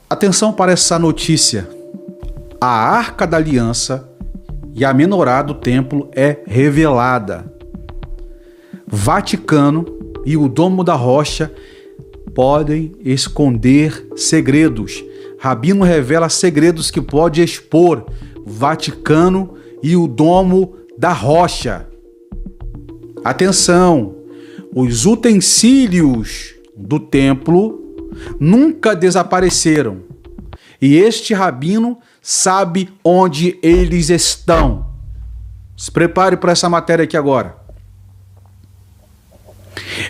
Atenção para essa notícia. A Arca da Aliança e a menorá do templo é revelada. Vaticano e o Domo da Rocha podem esconder segredos. Rabino revela segredos que pode expor. Vaticano e o Domo da Rocha. Atenção! Os utensílios do templo nunca desapareceram. E este rabino sabe onde eles estão. Se prepare para essa matéria aqui agora.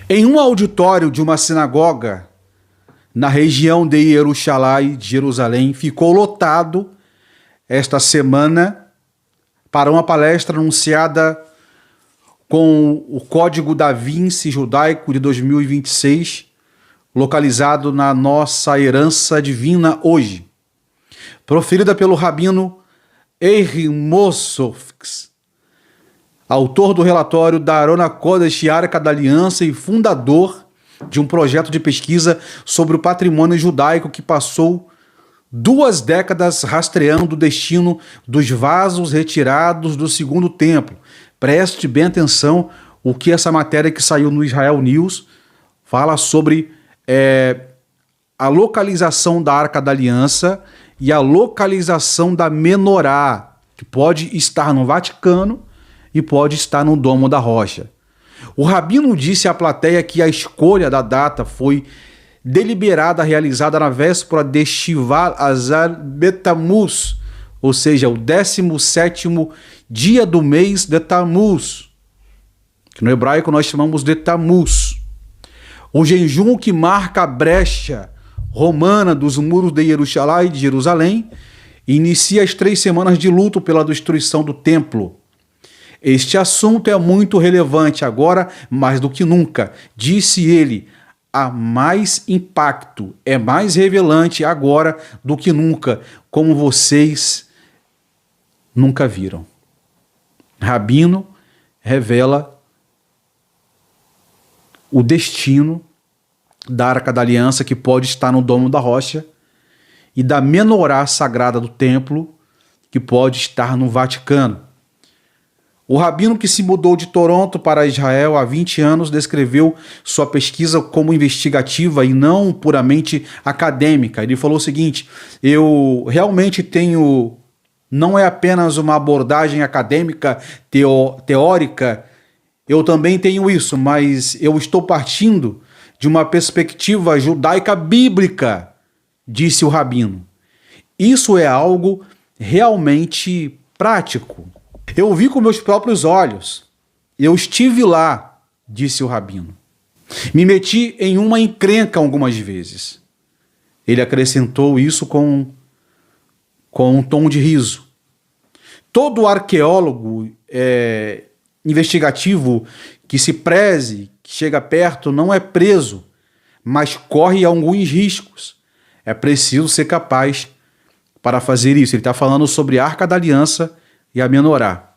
Em um auditório de uma sinagoga na região de Jerusalém, ficou lotado esta semana para uma palestra anunciada com o Código da Vinci judaico de 2026, localizado na nossa herança divina hoje, proferida pelo rabino Eir Mosovitz, autor do relatório da Arona Kodesh Arca da Aliança e fundador de um projeto de pesquisa sobre o patrimônio judaico que passou 2 décadas rastreando o destino dos vasos retirados do segundo templo. Preste bem atenção o que essa matéria que saiu no Israel News fala sobre a localização da Arca da Aliança e a localização da menorá, que pode estar no Vaticano e pode estar no Domo da Rocha. O rabino disse à plateia que a escolha da data foi deliberada, realizada na véspera de Shivat Azar Betamuz, ou seja, o 17º dia do mês de Tammuz, que no hebraico nós chamamos de Tammuz. O jejum que marca a brecha romana dos muros de Jerusalém e de Jerusalém inicia as 3 semanas de luto pela destruição do templo. Este assunto é muito relevante agora, mais do que nunca, disse ele. Há mais impacto, é mais revelante agora do que nunca, como vocês nunca viram. Rabino revela o destino da Arca da Aliança, que pode estar no Domo da Rocha, e da menorá sagrada do templo, que pode estar no Vaticano. O rabino que se mudou de Toronto para Israel há 20 anos descreveu sua pesquisa como investigativa e não puramente acadêmica. Ele falou o seguinte: eu realmente tenho, não é apenas uma abordagem acadêmica, teórica, eu também tenho isso, mas eu estou partindo de uma perspectiva judaica bíblica, disse o rabino. Isso é algo realmente prático. Eu vi com meus próprios olhos. Eu estive lá, disse o rabino. Me meti em uma encrenca algumas vezes. Ele acrescentou isso com um tom de riso. Todo arqueólogo investigativo que se preze, que chega perto, não é preso, mas corre alguns riscos. É preciso ser capaz para fazer isso. Ele está falando sobre a Arca da Aliança e a menorá.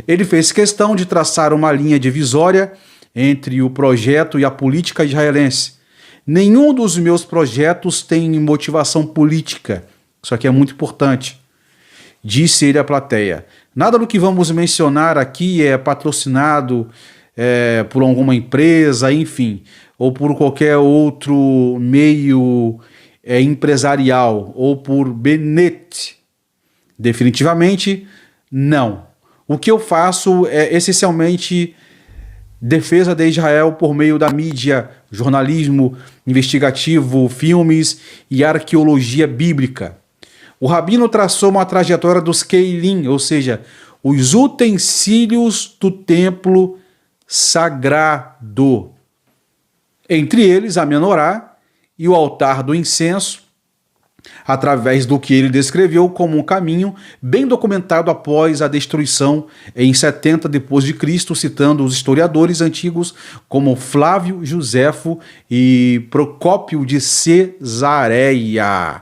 Ele fez questão de traçar uma linha divisória entre o projeto e a política israelense. Nenhum dos meus projetos tem motivação política. Isso aqui é muito importante, disse ele à plateia. Nada do que vamos mencionar aqui é patrocinado por alguma empresa, enfim, ou por qualquer outro meio empresarial, ou por Bennett. Definitivamente, não. O que eu faço é essencialmente defesa de Israel por meio da mídia, jornalismo investigativo, filmes e arqueologia bíblica. O rabino traçou uma trajetória dos Keilim, ou seja, os utensílios do templo sagrado. Entre eles, a menorá e o altar do incenso, através do que ele descreveu como um caminho bem documentado após a destruição em 70 d.C., citando os historiadores antigos como Flávio Josefo e Procópio de Cesareia.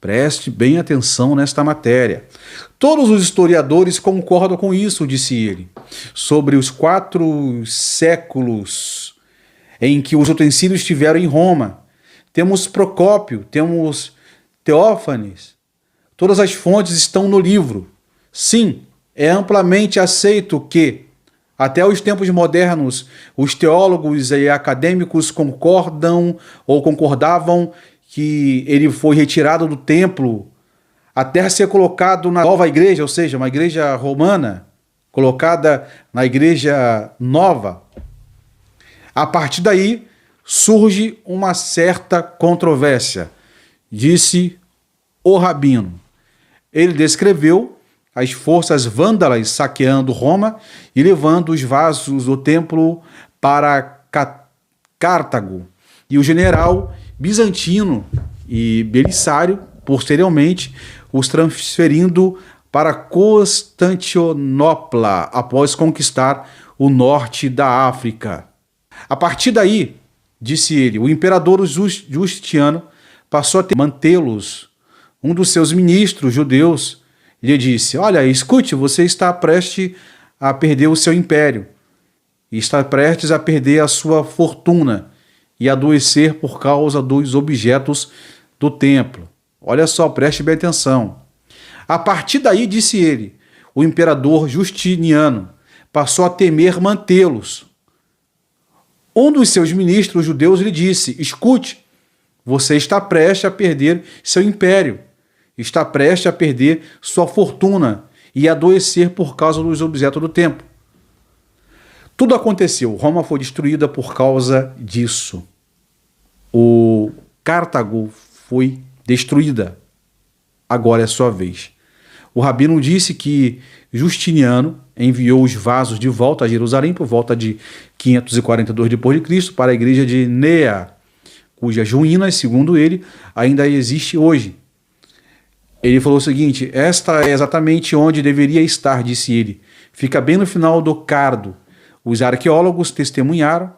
Preste bem atenção nesta matéria. Todos os historiadores concordam com isso, disse ele, sobre os 4 séculos em que os utensílios estiveram em Roma. Temos Procópio, temos Teófanes, todas as fontes estão no livro. Sim, é amplamente aceito que, até os tempos modernos, os teólogos e acadêmicos concordam ou concordavam que ele foi retirado do templo até ser colocado na nova igreja, ou seja, uma igreja romana, colocada na igreja nova. A partir daí, surge uma certa controvérsia, disse o rabino. Ele descreveu as forças vândalas saqueando Roma e levando os vasos do templo para Cartago, e o general bizantino e Belisário, posteriormente, os transferindo para Constantinopla após conquistar o norte da África. A partir daí, disse ele, o imperador Justiniano passou a mantê-los. Um dos seus ministros judeus lhe disse: olha, escute, você está prestes a perder o seu império, está prestes a perder a sua fortuna e adoecer por causa dos objetos do templo. Olha só, preste bem atenção. A partir daí, disse ele, o imperador Justiniano passou a temer mantê-los. Um dos seus ministros judeus lhe disse: escute, você está prestes a perder seu império, está prestes a perder sua fortuna e adoecer por causa dos objetos do templo. Tudo aconteceu. Roma foi destruída por causa disso. O Cartago foi destruída. Agora é a sua vez. O rabino disse que Justiniano enviou os vasos de volta a Jerusalém por volta de 542 d.C. para a igreja de Nea, cujas ruínas, segundo ele, ainda existe hoje. Ele falou o seguinte: esta é exatamente onde deveria estar, disse ele. Fica bem no final do Cardo. Os arqueólogos testemunham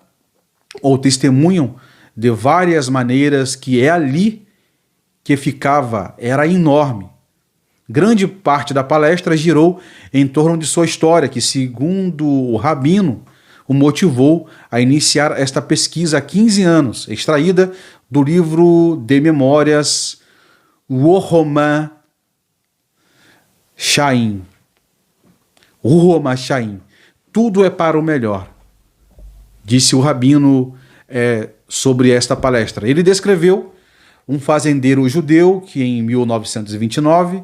de várias maneiras que é ali que ficava, era enorme. Grande parte da palestra girou em torno de sua história, que, segundo o rabino, o motivou a iniciar esta pesquisa há 15 anos, extraída do livro de memórias Ruhama Shaim. Tudo é para o melhor, disse o rabino sobre esta palestra. Ele descreveu um fazendeiro judeu que em 1929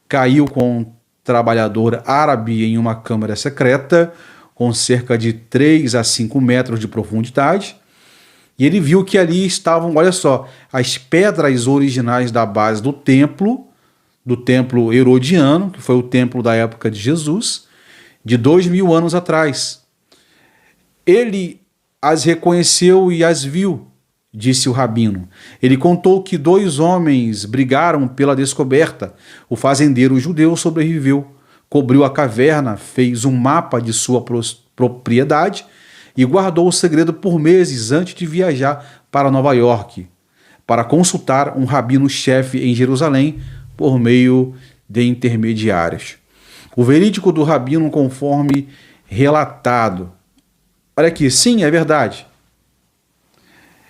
caiu com um trabalhador árabe em uma câmara secreta com cerca de 3 a 5 metros de profundidade, e ele viu que ali estavam, olha só, as pedras originais da base do templo herodiano, que foi o templo da época de Jesus, de 2000 anos atrás. Ele as reconheceu e as viu, disse o rabino. Ele contou que 2 homens brigaram pela descoberta. O fazendeiro judeu sobreviveu, cobriu a caverna, fez um mapa de sua propriedade e guardou o segredo por meses antes de viajar para Nova York, para consultar um rabino-chefe em Jerusalém por meio de intermediários. O verídico do rabino conforme relatado. Olha aqui, sim, é verdade.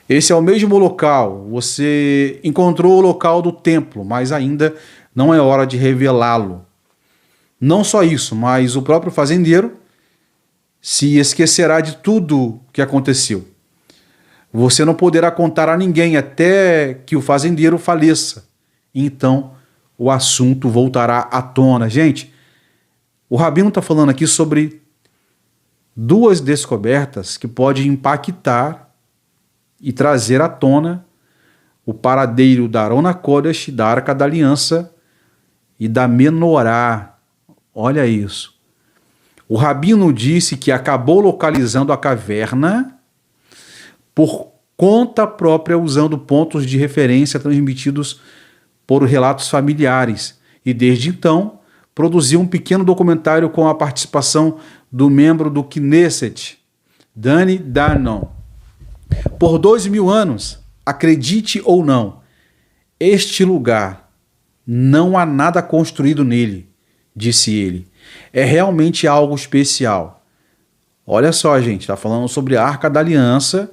Esse é o mesmo local. Você encontrou o local do templo, mas ainda não é hora de revelá-lo. Não só isso, mas o próprio fazendeiro se esquecerá de tudo que aconteceu. Você não poderá contar a ninguém até que o fazendeiro faleça. Então, o assunto voltará à tona. Gente, o rabino está falando aqui sobre 2 descobertas que podem impactar e trazer à tona o paradeiro da Arona Kodesh, da Arca da Aliança e da Menorá. Olha isso. O rabino disse que acabou localizando a caverna por conta própria, usando pontos de referência transmitidos por relatos familiares, e desde então produziu um pequeno documentário com a participação do membro do Knesset, Dani Danon. Por 2000 anos, acredite ou não, este lugar, não há nada construído nele, disse ele. É realmente algo especial. Olha só, gente, está falando sobre a Arca da Aliança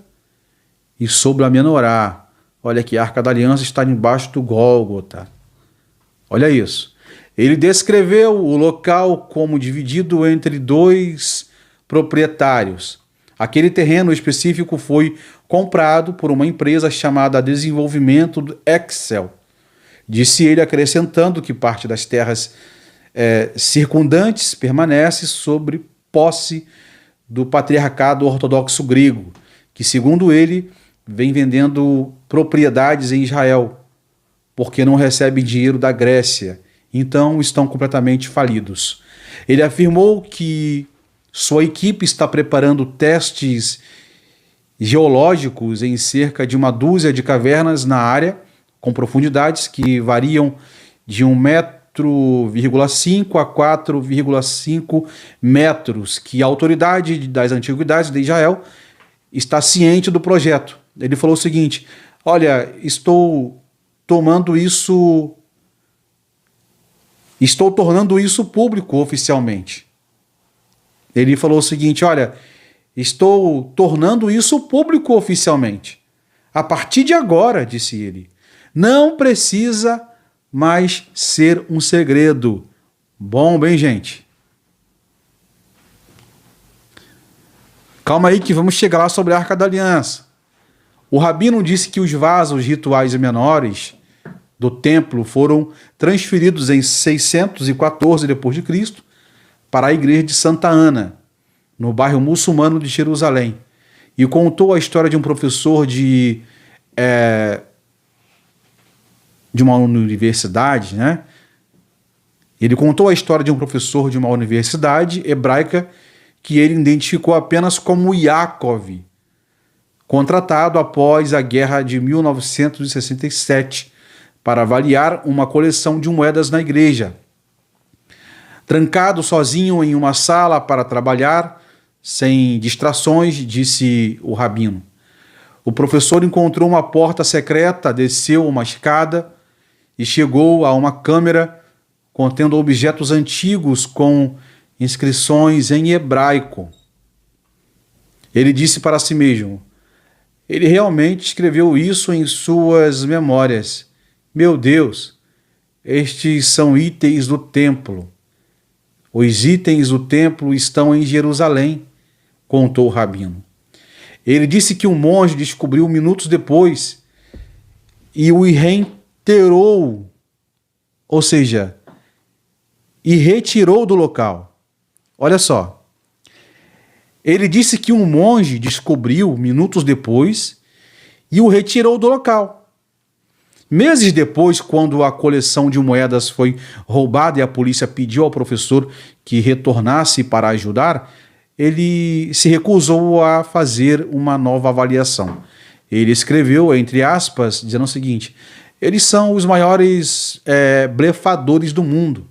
e sobre a Menorá. Olha aqui, a Arca da Aliança está embaixo do Gólgota. Olha isso. Ele descreveu o local como dividido entre 2 proprietários. Aquele terreno específico foi comprado por uma empresa chamada Desenvolvimento do Excel. Disse ele, acrescentando que parte das terras circundantes permanece sobre posse do patriarcado ortodoxo grego, que, segundo ele, vem vendendo propriedades em Israel, porque não recebe dinheiro da Grécia, então estão completamente falidos. Ele afirmou que sua equipe está preparando testes geológicos em cerca de uma dúzia de cavernas na área, com profundidades que variam de 1,5 m a 4,5 metros, que a autoridade das antiguidades de Israel está ciente do projeto. Ele falou o seguinte: olha, estou tornando isso público oficialmente. Ele falou o seguinte: olha, estou tornando isso público oficialmente. A partir de agora, disse ele, não precisa mais ser um segredo. Bom, bem, gente. Calma aí que vamos chegar lá sobre a Arca da Aliança. O rabino disse que os vasos rituais menores do templo foram transferidos em 614 d.C. para a igreja de Santa Ana, no bairro muçulmano de Jerusalém, e contou a história de um professor de uma universidade, né? Ele contou a história de um professor de uma universidade hebraica que ele identificou apenas como Yaakov, contratado após a guerra de 1967 para avaliar uma coleção de moedas na igreja. Trancado sozinho em uma sala para trabalhar, sem distrações, disse o rabino. O professor encontrou uma porta secreta, desceu uma escada e chegou a uma câmara contendo objetos antigos com inscrições em hebraico. Ele disse para si mesmo: ele realmente escreveu isso em suas memórias. Meu Deus, estes são itens do templo. Os itens do templo estão em Jerusalém, contou o rabino. Ele disse que um monge descobriu minutos depois e o reenterrou, ou seja, e retirou do local. Olha só. Ele disse que um monge descobriu minutos depois e o retirou do local. Meses depois, quando a coleção de moedas foi roubada e a polícia pediu ao professor que retornasse para ajudar, ele se recusou a fazer uma nova avaliação. Ele escreveu, entre aspas, dizendo o seguinte: eles são os maiores blefadores do mundo,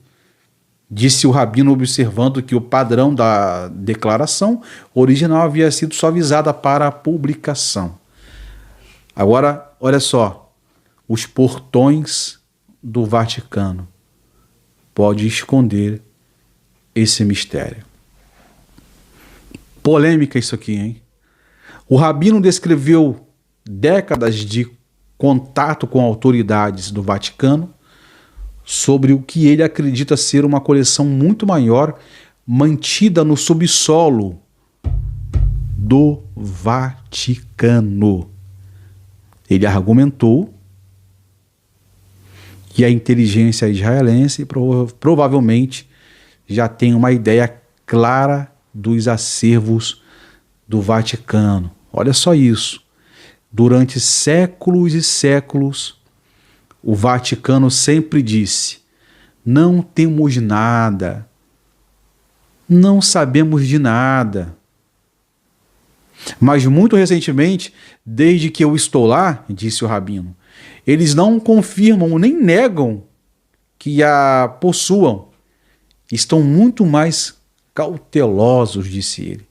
disse o rabino, observando que o padrão da declaração original havia sido suavizada para a publicação. Agora, olha só. Os portões do Vaticano podem esconder esse mistério. Polêmica isso aqui, hein? O rabino descreveu décadas de contato com autoridades do Vaticano sobre o que ele acredita ser uma coleção muito maior mantida no subsolo do Vaticano. Ele argumentou que a inteligência israelense provavelmente já tem uma ideia clara dos acervos do Vaticano. Olha só isso. Durante séculos e séculos, o Vaticano sempre disse: não temos nada, não sabemos de nada. Mas muito recentemente, desde que eu estou lá, disse o rabino, eles não confirmam nem negam que a possuam. Estão muito mais cautelosos, disse ele.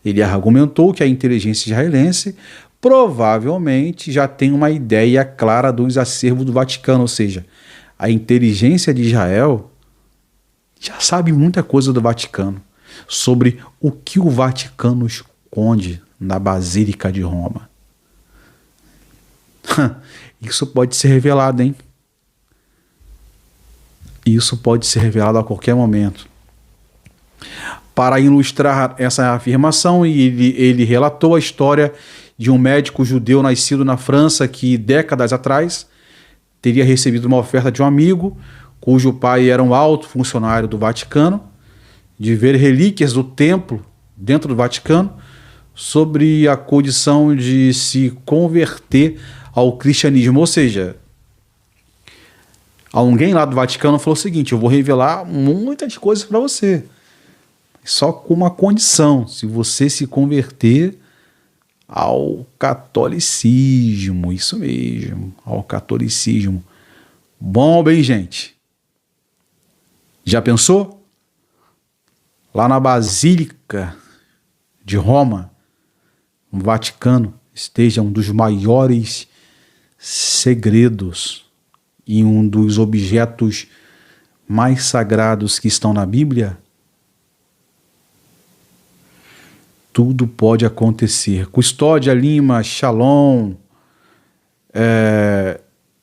Ele argumentou que a inteligência israelense provavelmente já tem uma ideia clara dos acervos do Vaticano, ou seja, a inteligência de Israel já sabe muita coisa do Vaticano, sobre o que o Vaticano esconde na Basílica de Roma. Isso pode ser revelado, hein? Isso pode ser revelado a qualquer momento. Para ilustrar essa afirmação, ele relatou a história de um médico judeu nascido na França que, décadas atrás, teria recebido uma oferta de um amigo, cujo pai era um alto funcionário do Vaticano, de ver relíquias do templo dentro do Vaticano, sobre a condição de se converter ao cristianismo. Ou seja, alguém lá do Vaticano falou o seguinte: eu vou revelar muitas coisas para você, só com uma condição: se você se converter ao catolicismo. Isso mesmo, ao catolicismo. Bom, bem, gente, já pensou? Lá na Basílica de Roma, no Vaticano, esteja um dos maiores segredos e um dos objetos mais sagrados que estão na Bíblia? Tudo pode acontecer. Custódia Lima, Shalom,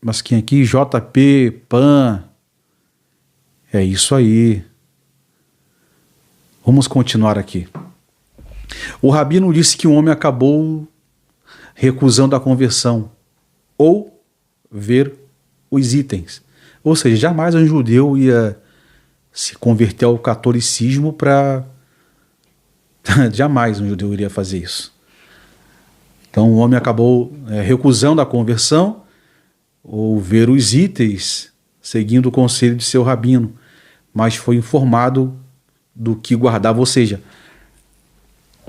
mas quem aqui? JP, Pan. É isso aí. Vamos continuar aqui. O rabino disse que o homem acabou recusando a conversão ou ver os itens. Ou seja, jamais um judeu ia se converter ao catolicismo para... Jamais um judeu iria fazer isso. Então o homem acabou recusando a conversão ou ver os itens, seguindo o conselho de seu rabino, mas foi informado do que guardava. Ou seja,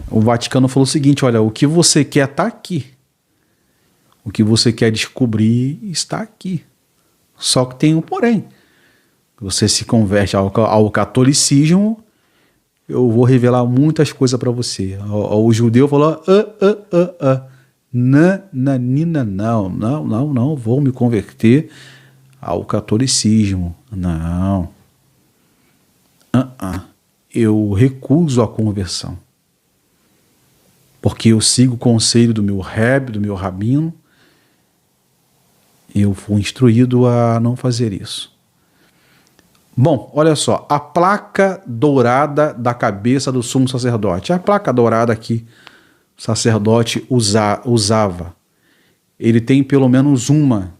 o Vaticano falou o seguinte: olha, o que você quer está aqui. O que você quer descobrir está aqui. Só que tem um porém. Você se converte ao catolicismo, eu vou revelar muitas coisas para você. O judeu falou: não, vou me converter ao catolicismo. Não. Eu recuso a conversão. Porque eu sigo o conselho do meu rebbe, do meu rabino. Eu fui instruído a não fazer isso. Bom, olha só, a placa dourada da cabeça do sumo sacerdote. A placa dourada que o sacerdote usava. Ele tem pelo menos uma.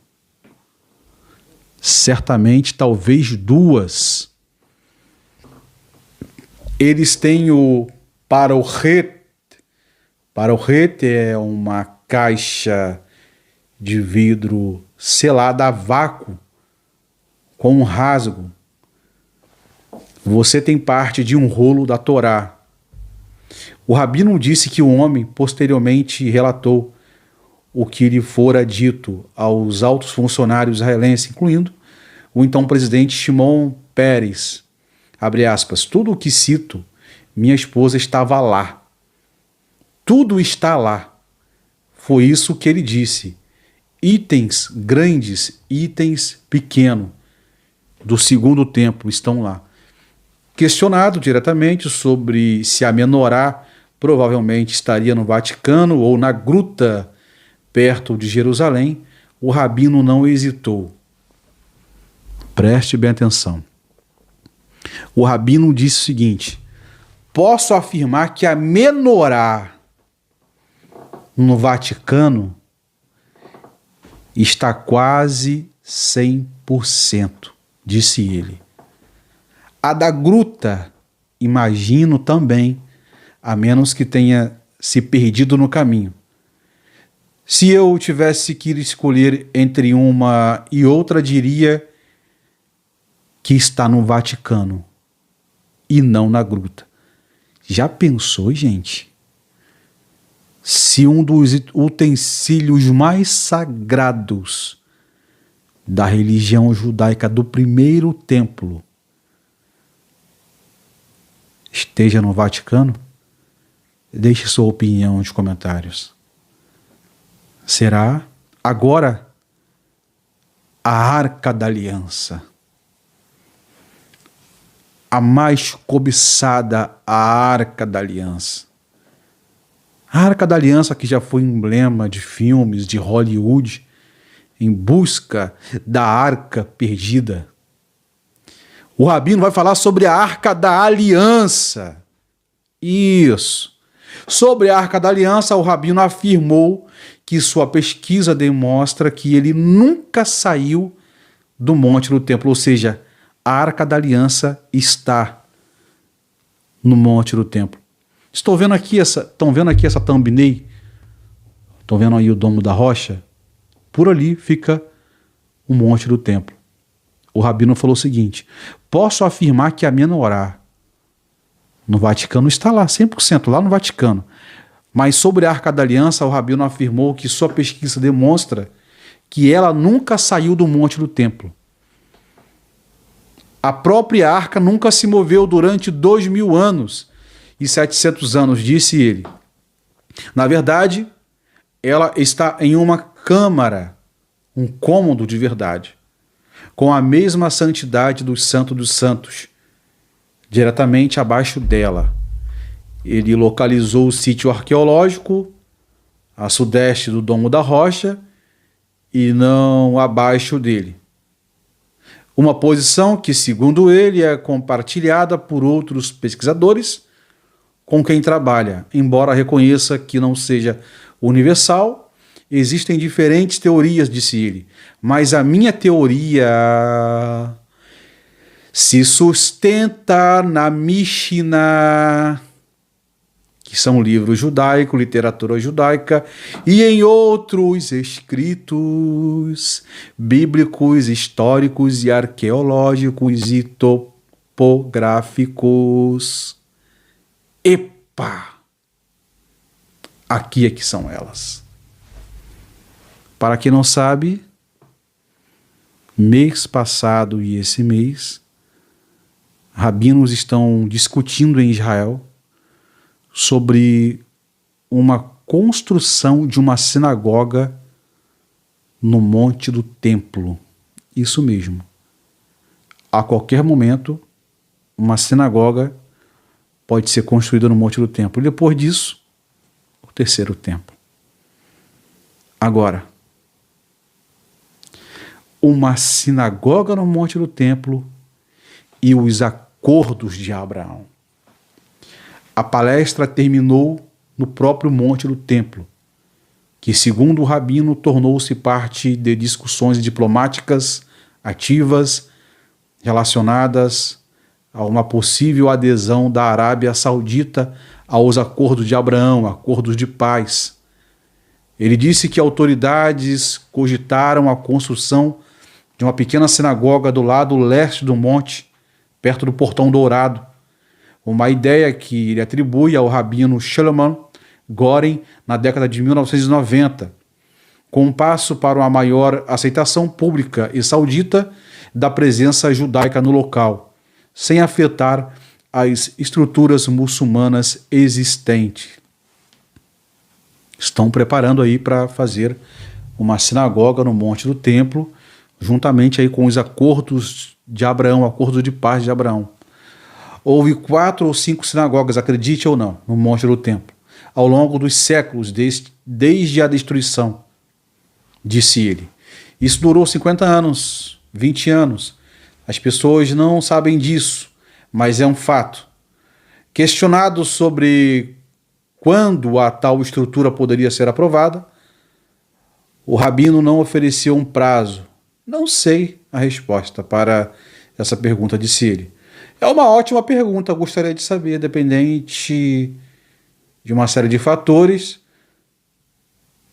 Certamente, talvez duas. Eles têm o parohet. Parohet é uma caixa de vidro selada a vácuo, com um rasgo. Você tem parte de um rolo da Torá. O rabino disse que o homem posteriormente relatou o que lhe fora dito aos altos funcionários israelenses, incluindo o então presidente Shimon Peres. Abre aspas, tudo o que cito, minha esposa estava lá. Tudo está lá. Foi isso que ele disse. Itens grandes, itens pequenos do segundo templo estão lá. Questionado diretamente sobre se a menorá provavelmente estaria no Vaticano ou na gruta perto de Jerusalém, o rabino não hesitou. Preste bem atenção. O rabino disse o seguinte: posso afirmar que a menorá no Vaticano está quase 100%, disse ele. A da gruta, imagino também, a menos que tenha se perdido no caminho. Se eu tivesse que escolher entre uma e outra, diria que está no Vaticano e não na gruta. Já pensou, gente? Se um dos utensílios mais sagrados da religião judaica do primeiro templo esteja no Vaticano? Deixe sua opinião nos comentários. Será agora a Arca da Aliança, a mais cobiçada, a Arca da Aliança. A Arca da Aliança, que já foi emblema de filmes de Hollywood, em busca da arca perdida. O rabino vai falar sobre a Arca da Aliança. Isso. Sobre a Arca da Aliança, o rabino afirmou que sua pesquisa demonstra que ele nunca saiu do monte do templo, ou seja, a Arca da Aliança está no monte do templo. Estão vendo aqui essa thumbnail? Estão vendo aí o Domo da Rocha? Por ali fica o monte do templo. O rabino falou o seguinte: posso afirmar que a menorá no Vaticano está lá, 100% lá no Vaticano. Mas sobre a Arca da Aliança, o rabino afirmou que sua pesquisa demonstra que ela nunca saiu do monte do templo. A própria arca nunca se moveu durante 2.000 anos e 700 anos, disse ele. Na verdade, ela está em uma câmara, um cômodo de verdade, com a mesma santidade do Santo dos Santos, diretamente abaixo dela. Ele localizou o sítio arqueológico a sudeste do Domo da Rocha e não abaixo dele. Uma posição que, segundo ele, é compartilhada por outros pesquisadores com quem trabalha. Embora reconheça que não seja universal, existem diferentes teorias, disse ele. Mas a minha teoria se sustenta na Mishnah, que são livros judaicos, literatura judaica, e em outros escritos bíblicos, históricos e arqueológicos e topográficos. Epa! Aqui é que são elas. Para quem não sabe, mês passado e esse mês, rabinos estão discutindo em Israel sobre uma construção de uma sinagoga no Monte do Templo. Isso mesmo. A qualquer momento, uma sinagoga pode ser construída no Monte do Templo. E depois disso, o terceiro templo. Agora, uma sinagoga no Monte do Templo e os acordos de Abraão. A palestra terminou no próprio Monte do Templo, que, segundo o rabino, tornou-se parte de discussões diplomáticas ativas relacionadas a uma possível adesão da Arábia Saudita aos acordos de Abraão, acordos de paz. Ele disse que autoridades cogitaram a construção de uma pequena sinagoga do lado leste do monte, perto do Portão Dourado, uma ideia que ele atribui ao rabino Shlomo Goren na década de 1990, com um passo para uma maior aceitação pública e saudita da presença judaica no local, sem afetar as estruturas muçulmanas existentes. Estão preparando aí para fazer uma sinagoga no Monte do Templo, juntamente aí com os acordos de Abraão, acordo de paz de Abraão. Houve 4 ou 5 sinagogas, acredite ou não, no Monte do Templo, ao longo dos séculos, desde a destruição, disse ele. Isso durou 50 anos, 20 anos. As pessoas não sabem disso, mas é um fato. Questionado sobre quando a tal estrutura poderia ser aprovada, o rabino não ofereceu um prazo. Não sei a resposta para essa pergunta, disse ele. É uma ótima pergunta, gostaria de saber, dependente de uma série de fatores,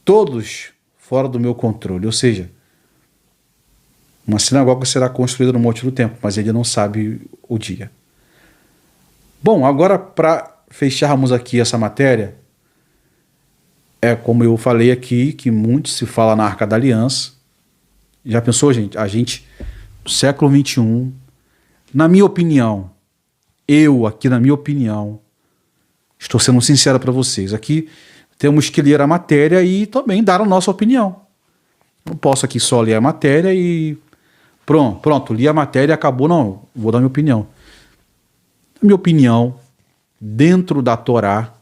todos fora do meu controle. Ou seja, uma sinagoga será construída no Monte do Templo, mas ele não sabe o dia. Bom, agora para fecharmos aqui essa matéria, é como eu falei aqui, que muito se fala na Arca da Aliança. Já pensou, gente? A gente, no século XXI, na minha opinião, estou sendo sincero para vocês, aqui temos que ler a matéria e também dar a nossa opinião. Não posso aqui só ler a matéria e pronto, li a matéria e acabou, não, vou dar minha opinião. Na minha opinião, dentro da Torá,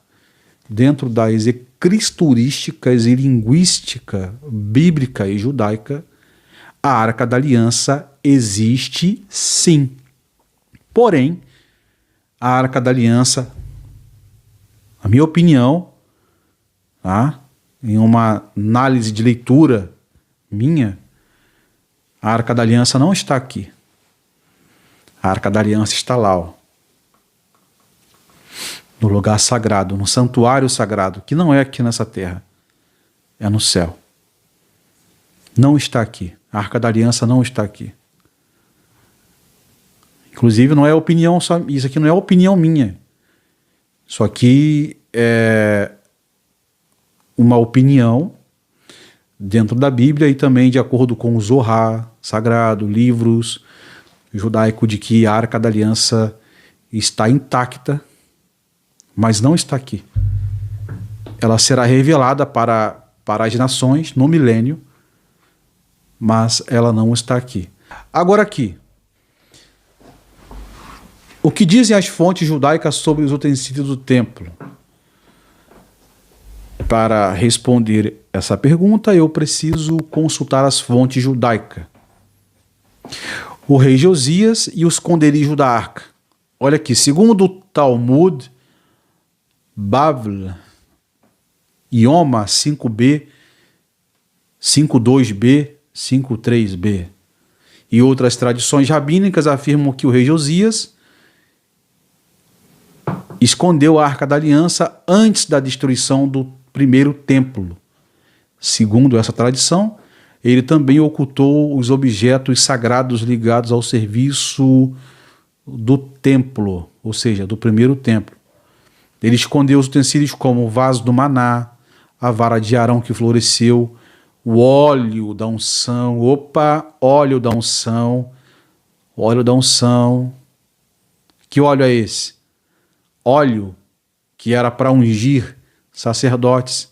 dentro das escriturísticas e linguística bíblica e judaica, A Arca da Aliança existe sim. Porém, a Arca da Aliança, na minha opinião, tá? Em uma análise de leitura minha, a Arca da Aliança não está aqui. A Arca da Aliança está lá, ó, no lugar sagrado, no santuário sagrado, que não é aqui nessa terra, é no céu. Não está aqui. A Arca da Aliança não está aqui. Inclusive, não é opinião só, isso aqui não é opinião minha. Isso aqui é uma opinião dentro da Bíblia e também de acordo com o Zohar sagrado, livros judaicos, de que a Arca da Aliança está intacta, mas não está aqui. Ela será revelada para as nações no milênio, mas ela não está aqui. Agora aqui, o que dizem as fontes judaicas sobre os utensílios do templo? Para responder essa pergunta, eu preciso consultar as fontes judaicas. O rei Josias e os esconderijos da arca. Olha aqui, segundo o Talmud, Bavl, Ioma 5b, 52b, 53b e outras tradições rabínicas afirmam que o rei Josias escondeu a Arca da Aliança antes da destruição do primeiro templo. Segundo essa tradição, ele também ocultou os objetos sagrados ligados ao serviço do templo, ou seja, do primeiro templo. Ele escondeu os utensílios como o vaso do maná, a vara de Arão que floresceu, o óleo da unção. Óleo da unção. Óleo da unção. Que óleo é esse? Óleo que era para ungir sacerdotes,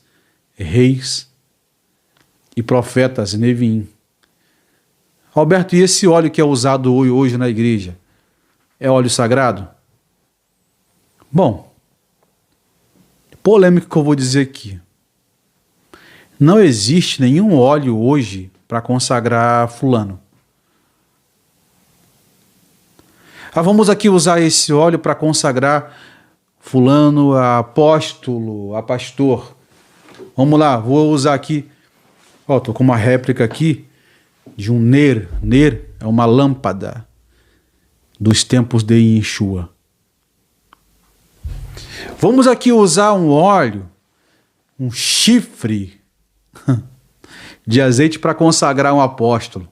reis e profetas, Nevim. Alberto, e esse óleo que é usado hoje na igreja? É óleo sagrado? Bom, polêmico que eu vou dizer aqui. Não existe nenhum óleo hoje para consagrar fulano. Vamos aqui usar esse óleo para consagrar fulano a apóstolo, a pastor. Vamos lá, vou usar aqui. Estou com uma réplica aqui de um Ner. Ner é uma lâmpada dos tempos de Yeshua. Vamos aqui usar um óleo, um chifre de azeite para consagrar um apóstolo.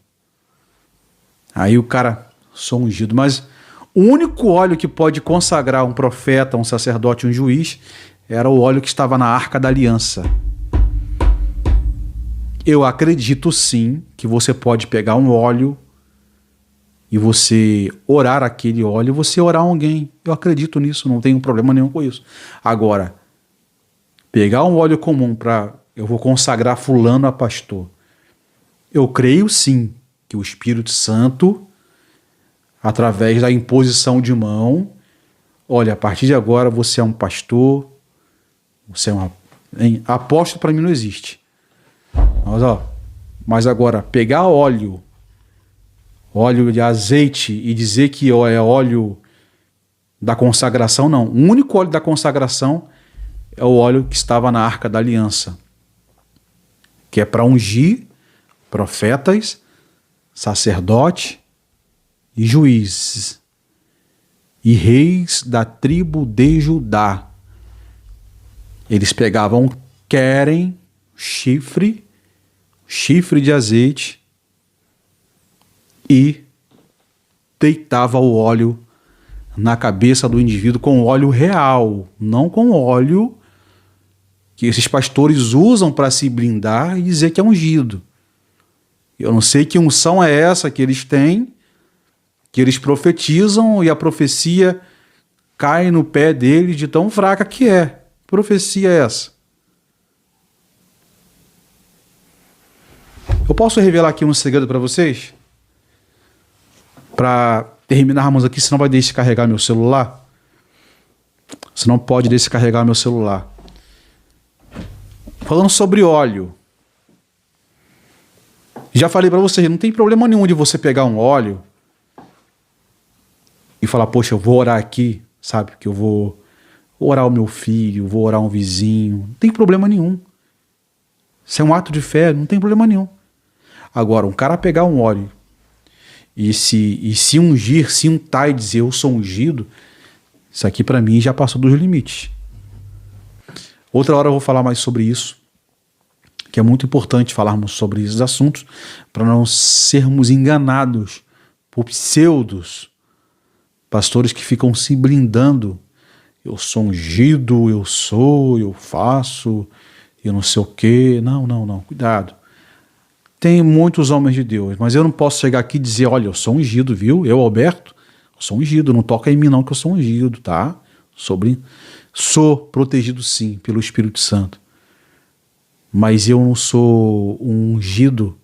Aí o cara, sou ungido, mas o único óleo que pode consagrar um profeta, um sacerdote, um juiz, era o óleo que estava na Arca da Aliança. Eu acredito sim que você pode pegar um óleo e você orar aquele óleo, você orar alguém. Eu acredito nisso, não tenho problema nenhum com isso. Agora, pegar um óleo comum para eu vou consagrar fulano a pastor. Eu creio sim que o Espírito Santo, através da imposição de mão, olha, a partir de agora você é um pastor, você é uma... Apóstolo para mim não existe. Mas agora, pegar óleo de azeite e dizer que é óleo da consagração, não. O único óleo da consagração é o óleo que estava na Arca da Aliança, que é para ungir profetas, sacerdotes e juízes e reis da tribo de Judá. Eles pegavam chifre de azeite e deitava o óleo na cabeça do indivíduo com óleo real, não com óleo que esses pastores usam para se blindar e dizer que é ungido. Eu não sei que unção é essa que eles têm, que eles profetizam e a profecia cai no pé deles de tão fraca que é. Que profecia é essa? Eu posso revelar aqui um segredo para vocês? Para terminarmos aqui, senão vai descarregar meu celular. Você não pode descarregar meu celular. Falando sobre óleo. Já falei para vocês, não tem problema nenhum de você pegar um óleo e falar, poxa, eu vou orar aqui, sabe? Que eu vou orar o meu filho, vou orar um vizinho. Não tem problema nenhum. Isso é um ato de fé, não tem problema nenhum. Agora, um cara pegar um óleo e se ungir, se untar e dizer eu sou ungido, isso aqui para mim já passou dos limites. Outra hora eu vou falar mais sobre isso, que é muito importante falarmos sobre esses assuntos para não sermos enganados por pseudos pastores que ficam se blindando. Eu sou ungido, eu faço, eu não sei o quê. Não, cuidado. Tem muitos homens de Deus, mas eu não posso chegar aqui e dizer, olha, eu sou ungido, viu? Eu, Alberto, eu sou ungido, não toca em mim não que eu sou ungido, tá? Sou protegido sim pelo Espírito Santo, mas eu não sou um ungido,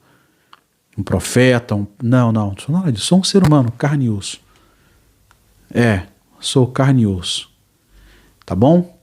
um profeta, não sou nada disso, sou um ser humano, carne e osso. Sou carne e osso, tá bom?